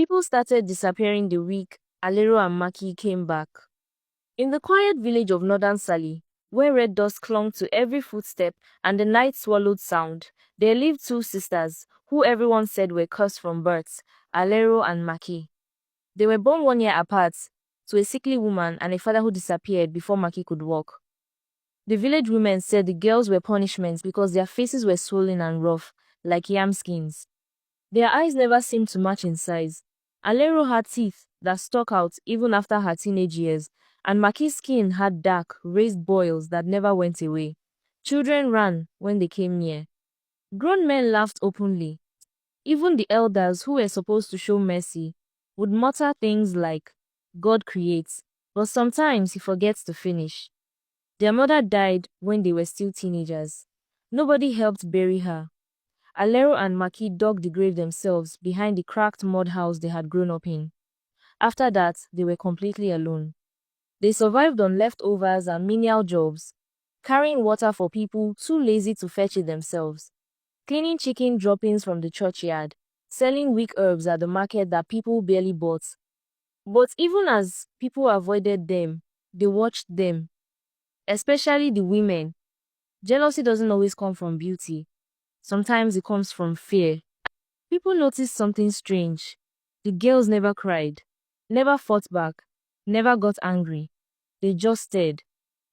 people started disappearing the week Alero and Maki came back. In the quiet village of Northern Sali, where red dust clung to every footstep and the night swallowed sound, there lived two sisters, who everyone said were cursed from birth, Alero and Maki. They were born 1 year apart, to a sickly woman and a father who disappeared before Maki could walk. The village women said the girls were punishments because their faces were swollen and rough, like yam skins. Their eyes never seemed to match in size. Alero had teeth that stuck out even after her teenage years, and Maki's skin had dark, raised boils that never went away. Children ran when they came near. Grown men laughed openly. Even the elders, who were supposed to show mercy, would mutter things like, "God creates, but sometimes he forgets to finish." Their mother died when they were still teenagers. Nobody helped bury her. Alero and Maki dug the grave themselves behind the cracked mud house they had grown up in. After that, they were completely alone. They survived on leftovers and menial jobs, carrying water for people too lazy to fetch it themselves, cleaning chicken droppings from the churchyard, selling weak herbs at the market that people barely bought. But even as people avoided them, they watched them, especially the women. Jealousy doesn't always come from beauty. Sometimes it comes from fear. People noticed something strange. The girls never cried, never fought back, never got angry. They just stared.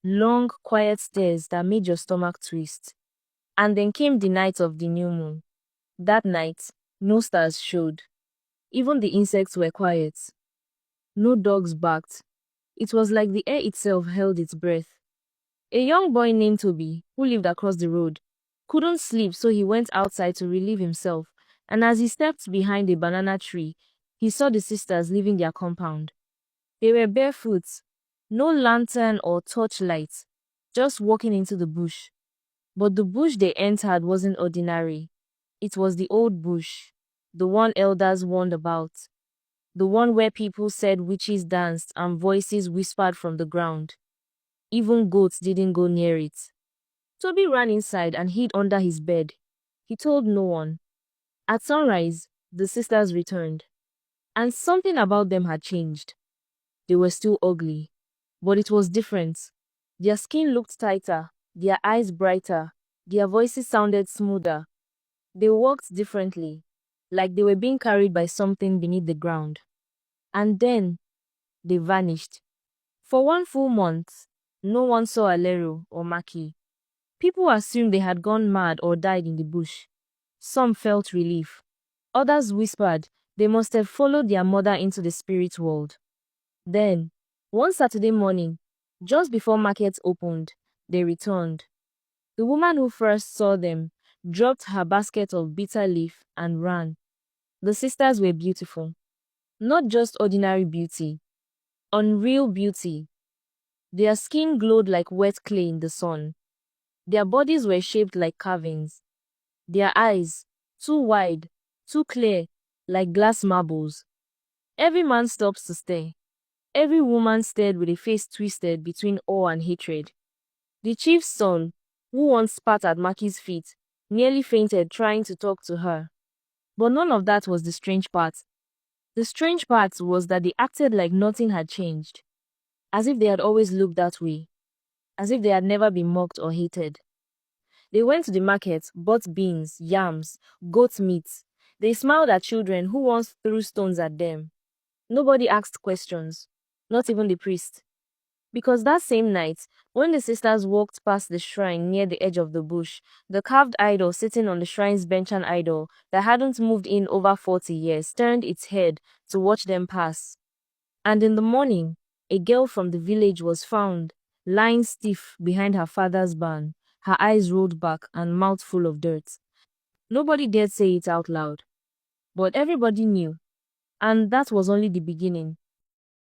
Long, quiet stares that made your stomach twist. And then came the night of the new moon. That night, no stars showed. Even the insects were quiet. No dogs barked. It was like the air itself held its breath. A young boy named Toby, who lived across the road, couldn't sleep, so he went outside to relieve himself, and as he stepped behind a banana tree, he saw the sisters leaving their compound. They were barefoot, no lantern or torchlight, just walking into the bush. But the bush they entered wasn't ordinary. It was the old bush, the one elders warned about, the one where people said witches danced and voices whispered from the ground. Even goats didn't go near it. Toby ran inside and hid under his bed. He told no one. At sunrise, the sisters returned. And something about them had changed. They were still ugly, but it was different. Their skin looked tighter, their eyes brighter, their voices sounded smoother. They walked differently, like they were being carried by something beneath the ground. And then, they vanished. For 1 full month, no one saw Alero or Maki. People assumed they had gone mad or died in the bush. Some felt relief. Others whispered they must have followed their mother into the spirit world. Then, one Saturday morning, just before market opened, they returned. The woman who first saw them dropped her basket of bitter leaf and ran. The sisters were beautiful. Not just ordinary beauty. Unreal beauty. Their skin glowed like wet clay in the sun. Their bodies were shaped like carvings. Their eyes, too wide, too clear, like glass marbles. Every man stopped to stare. Every woman stared with a face twisted between awe and hatred. The chief's son, who once spat at Maki's feet, nearly fainted trying to talk to her. But none of that was the strange part. The strange part was that they acted like nothing had changed. As if they had always looked that way. As if they had never been mocked or hated. They went to the market, bought beans, yams, goat meat. They smiled at children who once threw stones at them. Nobody asked questions, not even the priest. Because that same night, when the sisters walked past the shrine near the edge of the bush, the carved idol sitting on the shrine's bench, an idol that hadn't moved in over 40 years, turned its head to watch them pass. And in the morning, a girl from the village was found, lying stiff behind her father's barn, her eyes rolled back and mouth full of dirt. Nobody dared say it out loud. But everybody knew. And that was only the beginning.